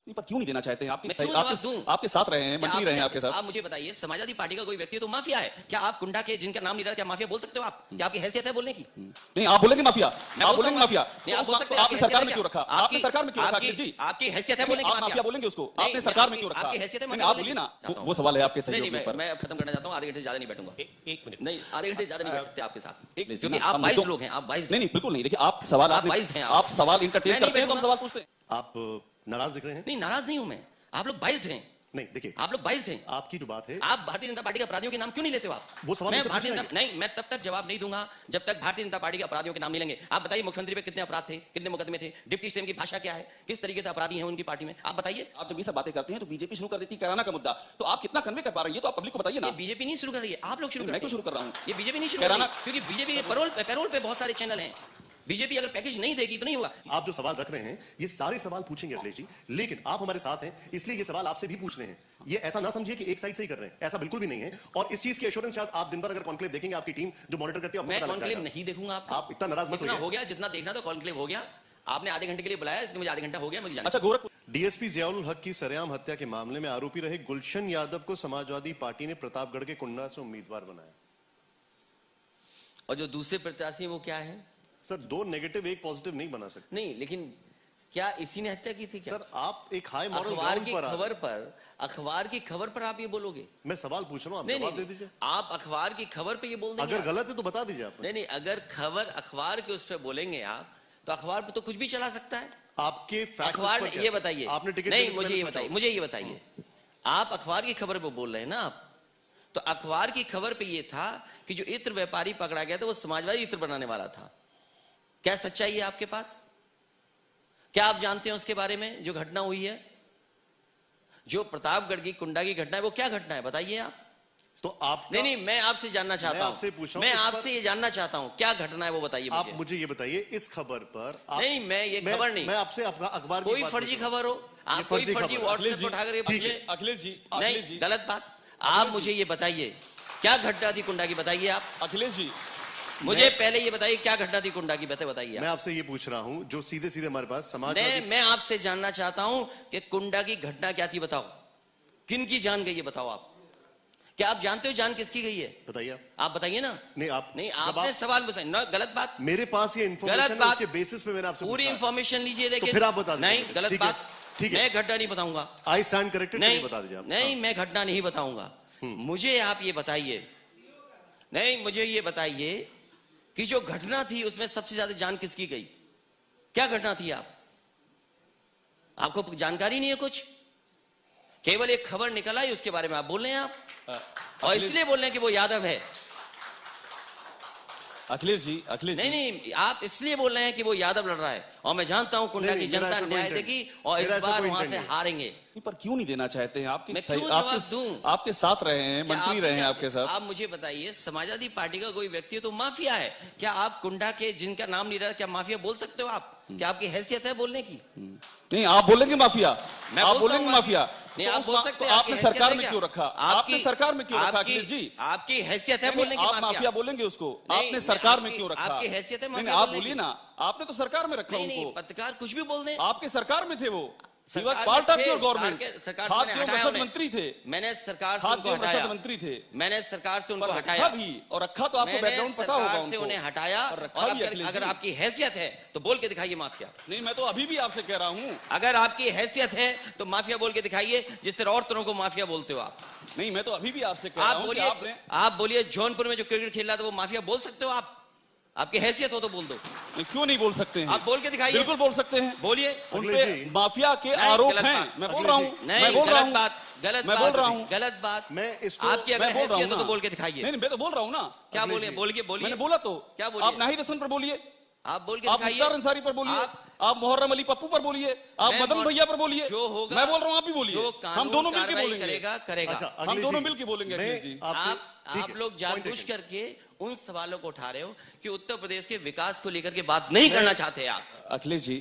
नहीं, पर क्यों नहीं देना चाहते हैं? मैं क्यों जवाब दूं? आपके साथ रहे हैं, मंत्री रहे हैं आपके साथ। आप मुझे बताइए, समाजवादी पार्टी का कोई व्यक्ति तो माफिया है क्या? आप कुंडा के जिनका नाम नहीं रहा, क्या माफिया बोल सकते हो आप? क्या आपकी हैसियत है बोलने की? नहीं, आप बोलेंगे माफिया, आप बोलेंगे माफिया। नहीं, आप बोल सकते हैं। आपने सरकार में क्यों रखा? आपने सरकार में क्यों रखा अखिलेश जी? आपकी हैसियत है बोलने की? माफिया बोलेंगे उसको? आपने सरकार में क्यों रखा? आपकी हैसियत है? आप बोलिए ना, वो सवाल है आपके सहयोग के ऊपर। मैं अब खत्म करना चाहता हूँ, आधे घंटे ज्यादा नहीं बैठूंगा। एक मिनट नहीं, आधे घंटे ज्यादा नहीं बैठ सकते आपके साथ, क्योंकि क्योंकि आप 22 लोग हैं। आप 22 नहीं, बिल्कुल नहीं। देखिए, आप सवाल आप सवाल इंटरटेन करते हैं तो हम सवाल पूछते हैं। आप नाराज दिख रहे हैं? नहीं, नाराज नहीं हूं मैं। आप लोग 22 हैं। नहीं, देखिए, आप लोग 22 हैं। आपकी जो बात है, आप भारतीय जनता पार्टी के अपराधियों के नाम क्यों नहीं लेते हो आप? वो सवाल मैं तब तक जवाब नहीं दूंगा जब तक भारतीय जनता पार्टी के अपराधियों के नाम नहीं लेंगे। आप बताइए, मुख्यमंत्री पे कितने अपराध थे, कितने मुकदमे थे, डिप्टी सीएम की भाषा क्या है, किस तरीके से अपराधी हैं उनकी पार्टी में, आप बताइए। आप जब ये सब बातें करते हैं तो बीजेपी शुरू कर देती है कैराना का मुद्दा, तो आप कितना कन्वे कर पा रहे हैं? ये तो आप पब्लिक को बताइए ना। बीजेपी नहीं शुरू कर रही है, आप लोग शुरू कर। मैं क्यों शुरू कर रहा हूँ? ये बीजेपी नहीं शुरू कर रही, क्योंकि बीजेपी के पैरोल पे बहुत सारे चैनल हैं। बीजेपी अगर पैकेज नहीं देगी तो नहीं होगा। आप जो सवाल रख रहे हैं, ये सारे सवाल पूछेंगे अखिलेश जी, लेकिन आप हमारे साथ हैं, इसलिए ये सवाल आपसे भी पूछने हैं। ये ऐसा ना समझिए कि एक साइड से ही कर रहे हैं, ऐसा बिल्कुल भी नहीं है। और इस चीज की एश्योरेंस शायद आप दिन भर अगर कॉन्क्लेव देखेंगे, आपकी टीम जो मॉनिटर करती है, मैं कॉन्क्लेव नहीं देखूंगा। आप इतना नाराज मत हो गया, जितना देखना तो कॉन्क्लेव हो गया। आपने आधे घंटे के लिए बुलाया, इसलिए मुझे आधे घंटा हो गया, मुझे जाना। अच्छा, गोरखपुर डीएसपी जियाउल हक की सरेआम हत्या के मामले में आरोपी रहे गुलशन यादव को समाजवादी पार्टी ने प्रतापगढ़ के कुंडा से उम्मीदवार बनाया। और जो दूसरे प्रत्याशी वो क्या है सर? 2 नेगेटिव 1 पॉजिटिव नहीं बना सकते। नहीं, लेकिन क्या इसी ने हत्या की थी क्या? सर, आप एक हाई मॉरल अखबार ग्राउंड पर अखबार की खबर पर आप ये बोलोगे? मैं सवाल पूछ रहा हूं, आप जवाब दे दीजिए। आप अखबार की खबर पे ये बोल देंगे? अगर गलत है तो बता दीजिए आप। नहीं, अगर खबर अखबार के उस पर बोलेंगे आप, तो अखबार पे तो कुछ भी चला सकता है। आपके फैक्ट्स अखबार ये बताइए, आपने टिकट नहीं, मुझे ये बताइए, आप अखबार की खबर पे बोल रहे हैं ना आप, तो अखबार की खबर पे ये था कि जो इत्र व्यापारी पकड़ा गया था वो समाजवादी इत्र बनाने वाला था। क्या सच्चाई है आपके पास? क्या आप जानते हैं उसके बारे में जो घटना हुई है, जो प्रतापगढ़ की कुंडा की घटना है, वो क्या घटना है बताइए आप। तो आप नहीं, मैं आपसे जानना चाहता हूं, मैं आपसे ये जानना चाहता हूं क्या घटना है वो बताइए मुझे। आप मुझे ये बताइए, इस खबर पर नहीं, मैं ये खबर नहीं, मैं आपसे अखबार कोई फर्जी खबर हो, आप कोई फर्जी व्हाट्सएप उठाकर ये भेजिए। अखिलेश जी, नहीं, गलत बात। आप मुझे ये बताइए क्या घटना थी कुंडा की, बताइए आप। अखिलेश जी, मुझे पहले ये बताइए क्या घटना थी कुंडा की, बताइए। मैं आपसे ये पूछ रहा हूं जो सीधे सीधे हमारे पास समाज मैं आपसे जानना चाहता हूं कि कुंडा की घटना क्या थी, बताओ। किन की जान गई है बताओ आप। क्या आप जानते हो जान किसकी गई है? बताइए आप बताइए ना। नहीं, आपने सवाल बताया ना, गलत बात। मेरे पास ये इन्फॉर्मेशन है, उसके बेसिस पे मैंने आपसे पूरी इन्फॉर्मेशन लीजिए, लेकिन तो फिर आप बता दीजिए। नहीं, गलत बात। ठीक है, मैं घटना नहीं बताऊंगा। I stand corrected. नहीं बता दीजिए आप। नहीं, मैं घटना नहीं बताऊंगा। मुझे आप ये बताइए, नहीं, मुझे ये बताइए कि जो घटना थी उसमें सबसे ज्यादा जान किसकी गई? क्या घटना थी? आपको जानकारी नहीं है कुछ? केवल एक खबर निकल आई, उसके बारे में आप बोल रहे हैं आप, और इसलिए बोल रहे हैं कि वो यादव है। अखिलेश जी, नहीं, आप इसलिए बोल रहे हैं कि वो यादव लड़ रहा है, और मैं जानता हूं कुंडा की जनता न्याय देगी और इस बार वहां से हारेंगे। पर क्यों नहीं देना चाहते हैं? आपके साथ रहे हैं, मंत्री रहे हैं आपके साथ। आप मुझे बताइए, समाजवादी पार्टी का कोई व्यक्ति तो माफिया है क्या? आप कुंडा के जिनका नाम नहीं रहा, क्या माफिया बोल सकते हो आप? क्या आपकी हैसियत है बोलने की? नहीं, आप बोलेंगे माफिया, आप बोलेंगे माफिया। नहीं, आप बोल सकते हैं। आपने सरकार में क्यों रखा? आपने सरकार में क्यों रखा अखिलेश जी? आपकी हैसियत है बोलने की? आप माफिया बोलेंगे उसको? आपने सरकार में क्यों रखा? आपकी हैसियत है माफिया? आप बोलिए ना, आपने तो सरकार में रखा उनको। पत्रकार कुछ भी बोल दें। आपके सरकार में थे वो, पार्ट ऑफ योर गवर्नमेंट। खाद्य एवं रसद मंत्री थे। मैंने सरकार से खाद्य एवं रसद मंत्री थे। मैंने सरकार से उनको हटाया भी, और रखा तो आपको बैकग्राउंड पता होगा उनको। उन्हें हटाया, और अगर आपकी हैसियत है तो बोल के दिखाइए माफिया। नहीं, मैं तो अभी भी आपसे कह रहा हूँ, अगर आपकी हैसियत है तो माफिया बोल के दिखाइए, जिस तरह और तरह को माफिया बोलते हो आप। नहीं, मैं तो अभी भी आपसे कह रहा हूँ। आप बोलिए, जौनपुर में जो क्रिकेट खेल रहा था वो माफिया बोल सकते हो आप? आपकी हैसियत हो तो बोल दो। क्यों नहीं बोल सकते हैं? आप बोल के दिखाइए। बिल्कुल बोल सकते हैं, बोलिए। उनपे माफिया के आरोप हैं। मैं बोल रहा हूँ, मैं बोल रहा हूँ, गलत मैं बोल रहा हूँ, गलत बात। मैं इसको आपकी अगर हैसियत हो तो बोल के दिखाइए। नहीं, मैं तो बोल रहा हूँ ना। क्या बोलिए? बोलिए। मैंने बोला तो। क्या बोलिए? आप नाहिद हसन पर बोलिए, आप बोल के आप दिखाइए। मुख्तार अंसारी पर बोलिए, आप मुहर्रम अली पप्पू पर बोलिए, आप मदन भैया पर बोलिए। जो होगा, मैं बोल रहा हूँ आप भी बोलिए। हम दोनों मिलकर बोलेंगे। करेगा। हम दोनों मिलकर बोलेंगे। जी, आप लोग जानबूझ करके उन सवालों को उठा रहे हो कि उत्तर प्रदेश के विकास को लेकर के बात नहीं करना चाहते आप। अखिलेश जी,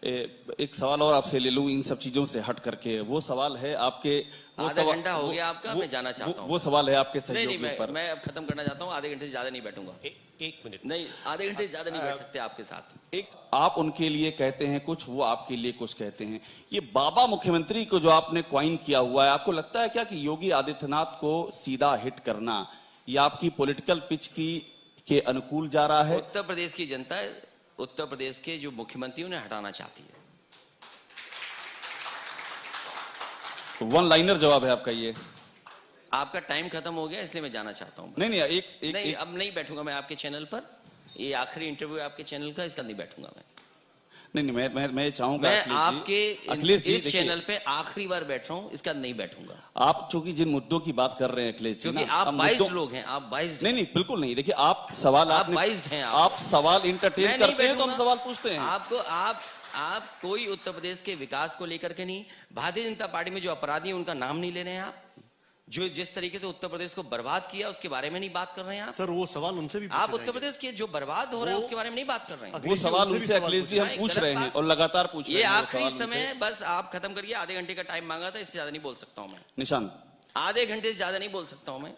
एक सवाल और आपसे ले लूं इन सब चीजों से हट करके। वो सवाल है आपके, वो आधा घंटा हो गया आपका, मैं जाना चाहता हूँ। वो सवाल है आपके नहीं सहयोग नहीं, पर। मैं अब खत्म करना चाहता हूँ, आधे घंटे से ज्यादा नहीं बैठूंगा। एक मिनट, नहीं, आधे घंटे से ज्यादा नहीं बैठ सकते आपके साथ। एक आप उनके लिए कहते हैं कुछ, वो आपके लिए कुछ कहते हैं। ये बाबा मुख्यमंत्री को जो आपने क्वाइन किया हुआ है, आपको लगता है क्या कि योगी आदित्यनाथ को सीधा हिट करना ये आपकी पॉलिटिकल पिच के अनुकूल जा रहा है? उत्तर प्रदेश की जनता उत्तर प्रदेश के जो मुख्यमंत्री उन्हें हटाना चाहती है। वन लाइनर जवाब है आपका ये। आपका टाइम खत्म हो गया, इसलिए मैं जाना चाहता हूं। नहीं नहीं, अब नहीं बैठूंगा मैं आपके चैनल पर। ये आखिरी इंटरव्यू है आपके चैनल का, इसका नहीं बैठूंगा मैं। नहीं, मैं चाहूंगा मैं आपके इस जी, चैनल पे आखिरी बार बैठ रहा हूं, इसका नहीं बैठूंगा। आप चूंकि जिन मुद्दों की बात कर रहे हैं अखिलेश जी, क्योंकि आप 22 लोग हैं, आप 22। नहीं, बिल्कुल नहीं। देखिए, आप सवाल, आप 22 हैं। आप सवाल इंटरटेन करते हैं तो हम सवाल पूछते हैं आपको। आप कोई उत्तर प्रदेश के विकास को लेकर के नहीं, भारतीय जनता पार्टी में जो अपराधी हैं उनका नाम नहीं ले रहे हैं आप, जो जिस तरीके से उत्तर प्रदेश को बर्बाद किया उसके बारे में नहीं बात कर रहे हैं आप। सर वो सवाल उनसे भी आप उत्तर प्रदेश के जो बर्बाद हो रहा है उसके बारे में नहीं बात कर रहे हैं। वो सवाल उनसे अखिलेश जी हम पूछ रहे हैं और लगातार पूछ रहे हैं। ये आखिरी समय, बस आप खत्म करिए। आधे घंटे का टाइम मांगा था, इससे ज्यादा नहीं बोल सकता हूं मैं। निशान, आधे घंटे से ज्यादा नहीं बोल सकता हूं मैं।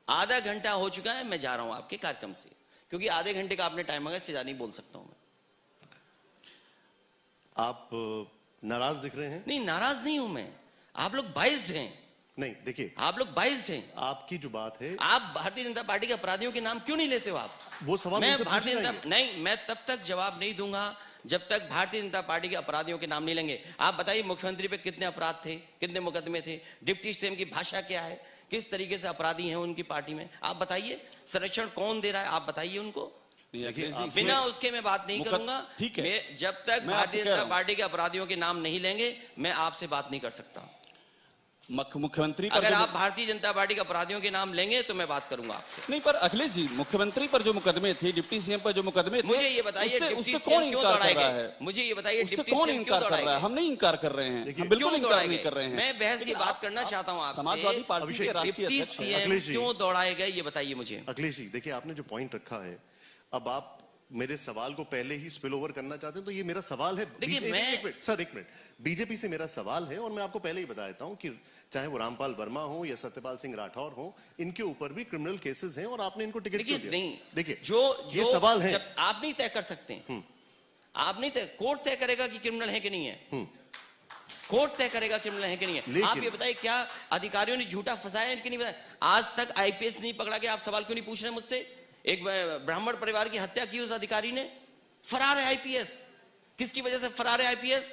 आधा घंटा हो चुका है, मैं जा रहा हूं आपके कार्यक्रम से, क्योंकि आधे घंटे का आपने टाइम मांगा, इससे ज्यादा नहीं बोल सकता हूं मैं। आप नाराज दिख रहे हैं? नहीं, नाराज नहीं हूं मैं। आप लोग 22 हैं। नहीं, देखिए, आप लोग 22 हैं। आपकी जो बात है, आप भारतीय जनता पार्टी के अपराधियों के नाम क्यों नहीं लेते हो आप? वो सवाल मैं उनसे भारतीय पूछना जनता नहीं, मैं तब तक जवाब नहीं दूंगा जब तक भारतीय जनता पार्टी के अपराधियों के नाम नहीं लेंगे। आप बताइए, मुख्यमंत्री पे कितने अपराध थे, कितने मुकदमे थे? डिप्टी सीएम की भाषा क्या है, किस तरीके से अपराधी हैं उनकी पार्टी में, आप बताइए। संरक्षण कौन दे रहा है, आप बताइए उनको। बिना उसके मैं बात नहीं करूंगा। ठीक है, मैं जब तक भारतीय जनता पार्टी के अपराधियों के नाम नहीं लेंगे, मैं आपसे बात नहीं कर सकता। मुख्यमंत्री अगर आप भारतीय जनता पार्टी के अपराधियों के नाम लेंगे तो मैं बात करूंगा आपसे। नहीं, पर अखिलेश जी, मुख्यमंत्री पर जो मुकदमे थे, डिप्टी सीएम पर जो मुकदमे थे, मुझे ये बताइए, उससे कौन इनकार कर रहा है? मुझे ये बताइए, उससे कौन इनकार कर रहा है? हम नहीं इनकार कर रहे हैं, हम बिल्कुल इनकार नहीं कर रहे हैं। मैं बहस ये बात करना चाहता हूँ आपसे, समाजवादी पार्टी के राष्ट्रीय डिप्टी अध्यक्ष सीएम क्यों दौड़ाए गए, ये बताइए मुझे। अखिलेश जी, देखिए, आपने जो पॉइंट रखा है, अब आप मेरे सवाल को पहले ही स्पिल ओवर करना चाहते हैं, तो ये मेरा सवाल है। देखिए, एक मिनट, बीजेपी से मेरा सवाल है और मैं आपको पहले ही बता देता हूं कि चाहे वो रामपाल वर्मा हो या सत्यपाल सिंह राठौर हो, इनके ऊपर भी क्रिमिनल केसेस हैं और आपने इनको टिकट क्यों दिया? नहीं, देखिए, जो ये सवाल है, आप नहीं तय कर सकते। आप नहीं तय, कोर्ट तय करेगा कि क्रिमिनल है कि नहीं है। कोर्ट तय करेगा क्रिमिनल है कि नहीं है। आप ये बताइए, क्या अधिकारियों ने झूठा फंसाया कि नहीं फंसाया? आज तक आईपीएस नहीं पकड़ा गया, आप सवाल क्यों नहीं पूछ रहे मुझसे? एक ब्राह्मण परिवार की हत्या की उस अधिकारी ने, फरार है आईपीएस। किसकी वजह से फरार है आईपीएस?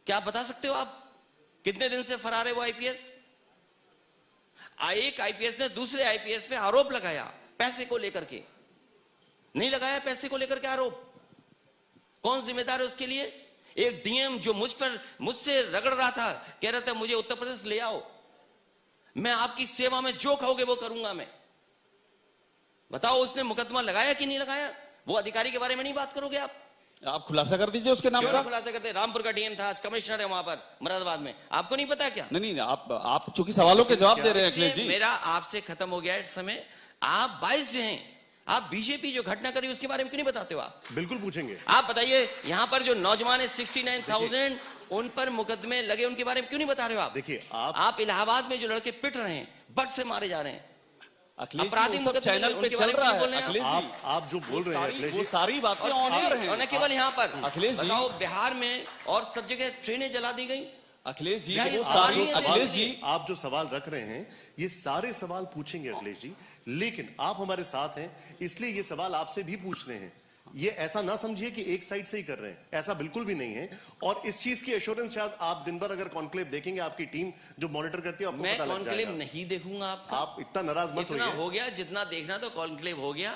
क्या आप बता सकते हो? आप कितने दिन से फरार है वो आईपीएस? एक आईपीएस ने दूसरे आईपीएस पे आरोप लगाया पैसे को लेकर के। नहीं लगाया पैसे को लेकर के आरोप? कौन जिम्मेदार है उसके लिए? एक डीएम जो मुझसे रगड़ रहा था, कह रहा था मुझे उत्तर प्रदेश ले आओ, मैं आपकी सेवा में जो कहोगे वो करूंगा मैं। बताओ, उसने मुकदमा लगाया कि नहीं लगाया? वो अधिकारी के बारे में नहीं बात करोगे आप खुलासा कर दीजिए उसके नाम का। खुलासा करते? रामपुर का डीएम था, आज कमिश्नर है वहां पर मुरादाबाद में, आपको नहीं पता क्या? नहीं, आप चूंकि सवालों के जवाब दे रहे हैं अखिलेश जी। मेरा आपसे खत्म हो गया इस समय। आप 22 हैं, आप बीजेपी जो घटना करी उसके बारे में क्यों नहीं बताते हो आप? बिल्कुल पूछेंगे। आप बताइए, यहाँ पर जो नौजवान है 69,000 उन पर मुकदमे लगे, उनके बारे में क्यों नहीं बता रहे हो आप? देखिए, आप इलाहाबाद में जो लड़के पिट रहे हैं, बट से मारे जा रहे हैं, अपराधी चैनल पे चल रहा है अखिलेश जी। आप जो बोल रहे हैं अखिलेश जी, वो सारी बातें ऑन एयर हैं। और न केवल यहाँ पर अखिलेश जी, बताओ, बिहार में और सब जगह ट्रेनें जला दी गई। अखिलेश जी, वो सारी, अखिलेश जी, आप जो सवाल रख रहे हैं, ये सारे सवाल पूछेंगे अखिलेश जी, लेकिन आप हमारे साथ हैं, इसलिए ये सवाल आपसे भी पूछने हैं। ये ऐसा ना समझिए कि एक साइड से ही कर रहे हैं, ऐसा बिल्कुल भी नहीं है। और इस चीज की एश्योरेंस शायद आप दिन भर अगर कॉन्क्लेव देखेंगे, आपकी टीम जो मॉनिटर करती है, आपको मैं पता लग जाएगा। कॉन्क्लेव नहीं देखूंगा आपका। आप इतना नाराज मत होइए। हो गया जितना देखना तो कॉन्क्लेव हो गया।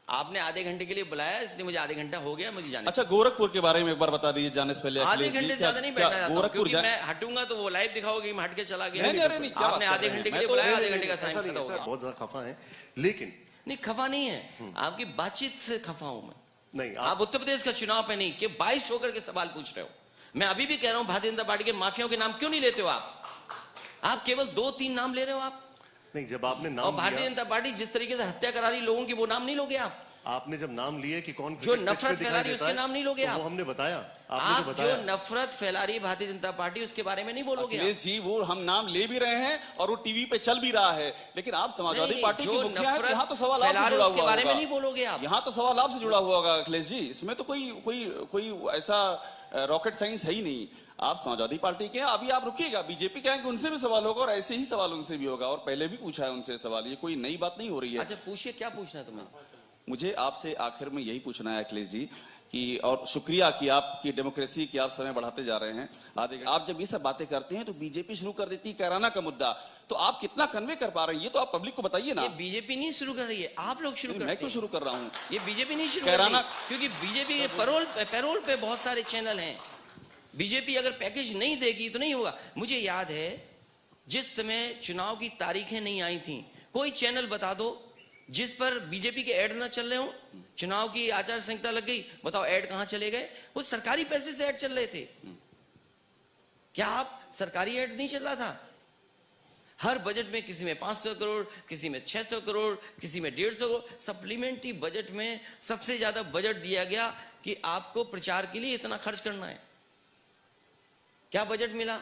आपने आधे घंटे के लिए बुलाया, इसलिए मुझे आधे घंटा हो गया, मुझे जाने। अच्छा, गोरखपुर के बारे में एक बार बता दीजिए जाने से पहले। आधे घंटे ज्यादा नहीं बैठना चाहता, गोरखपुर क्योंकि मैं हटूंगा तो वो लाइव दिखाओगे, मैं हट के चला गया। नहीं, आपने आधे घंटे के लिए बुलाया, आधे घंटे का टाइम खत्म हो गया। बहुत ज्यादा खफा है, लेकिन नहीं, खफा नहीं है, आपकी बातचीत से खफा हूं मैं। नहीं, आप उत्तर प्रदेश का चुनाव पे नहीं कि 22 होकर के सवाल पूछ रहे हो। मैं अभी भी कह रहा हूं, भारतीय जनता पार्टी के माफियाओं के नाम क्यों नहीं लेते हो आप केवल 2-3 नाम ले रहे हो आप। नहीं, जब आपने और नाम भारतीय जनता पार्टी जिस तरीके से हत्या करा रही लोगों की, वो नाम नहीं लोगे आप? आपने जब नाम लिए कि कौन जो क्रिकेट पिच पे नफरत दिखाई फैला रही है देता उसके है, नाम नहीं लोगे तो आप। वो हमने बताया, आपने आप जो जो बताया। नफरत फैला रही है भारतीय जनता पार्टी उसके बारे में नहीं बोलोगे आप। अखिलेश जी वो हम नाम ले भी रहे हैं और वो टीवी पे चल भी रहा है, लेकिन आप समाजवादी नहीं, पार्टी जो की मुखिया है तो नफरत यहाँ तो सवाल फैला आपसे रहे जुड़ा उसके हुआ बारे में होगा। नहीं बोलोगे आप। यहाँ तो सवाल आपसे जुड़ा हुआ होगा अखिलेश जी, इसमें तो कोई ऐसा रॉकेट साइंस है ही नहीं। आप समाजवादी पार्टी के हैं, अभी आप रुकिएगा, बीजेपी के आएंगे उनसे भी सवाल होगा और ऐसे ही सवाल उनसे भी होगा, और पहले भी पूछा है उनसे सवाल, ये कोई नई बात नहीं हो रही है। अच्छा पूछिए, क्या पूछना है तुम्हें? मुझे आपसे आखिर में यही पूछना है अखिलेश जी कि, और शुक्रिया कि आपकी डेमोक्रेसी की आप समय बढ़ाते जा रहे हैं। आप जब ये सब बातें करते हैं तो बीजेपी शुरू कर देती है कैराना का मुद्दा, तो आप कितना कन्वे कर पा रहे हैं ये तो आप पब्लिक को बताइए ना। ये बीजेपी नहीं शुरू कर रही है, आप लोग शुरू करते मैं क्यों हैं। शुरू कर रहा हूँ? ये बीजेपी नहीं शुरू कर रही कैराना है, क्योंकि बीजेपी के पैरोल पे बहुत सारे चैनल हैं। बीजेपी अगर पैकेज नहीं देगी तो नहीं होगा। मुझे याद है जिस समय चुनाव की तारीखें नहीं आई थी, कोई चैनल बता दो जिस पर बीजेपी के ऐड ना चल रहे हो। चुनाव की आचार संहिता लग गई, बताओ ऐड कहां चले गए? वो सरकारी पैसे से ऐड चल रहे थे। क्या आप सरकारी ऐड नहीं चल रहा था? हर बजट में किसी में 500 करोड़, किसी में 600 करोड़, किसी में 150 करोड़। सप्लीमेंट्री बजट में सबसे ज्यादा बजट दिया गया कि आपको प्रचार के लिए इतना खर्च करना है। क्या बजट मिला?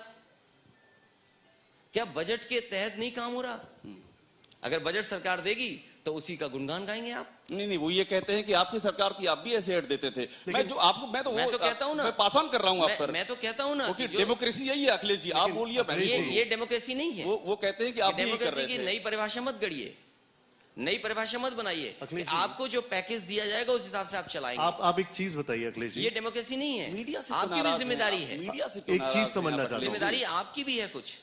क्या बजट के तहत नहीं काम हो रहा? अगर बजट सरकार देगी तो उसी का गुणगान गाएंगे आप। नहीं, वो ये कहते हैं कि आपकी सरकार थी, आप भी ऐसे ऐड देते थे। मैं तो कहता हूं ना, मैं पास ऑन कर रहा हूं आप पर। मैं तो कहता हूं ना कि डेमोक्रेसी यही है अखिलेश जी, आप बोलिए। ये डेमोक्रेसी नहीं है। वो कहते हैं कि आप नहीं कर डेमोक्रेसी रहे की थे। नई परिभाषा मत गढ़िए, नई परिभाषा मत बनाइए कि आपको जो पैकेज दिया जाएगा उस हिसाब से आप चलाएंगे। आप एक चीज बताइए अखिलेश जी, ये डेमोक्रेसी नहीं है। मीडिया से आपकी भी जिम्मेदारी है। मीडिया से एक चीज समझना चाहता हूं। जिम्मेदारी आपकी भी है कुछ।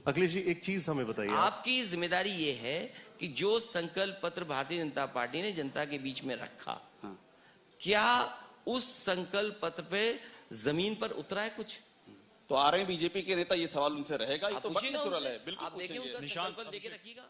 अखिलेश जी एक चीज हमें बताइए। आपकी जिम्मेदारी ये है कि जो संकल्प पत्र भारतीय जनता पार्टी ने जनता के बीच में रखा, क्या उस संकल्प पत्र पे जमीन पर उतरा है कुछ? तो आ रहे हैं बीजेपी के नेता, ये सवाल उनसे रहेगा, ये तो पूछिएगा नेचुरल उनसे। है, बिल्कुल आप देखिए पूछेंगे। उनका संकल्प लेके रखिएगा।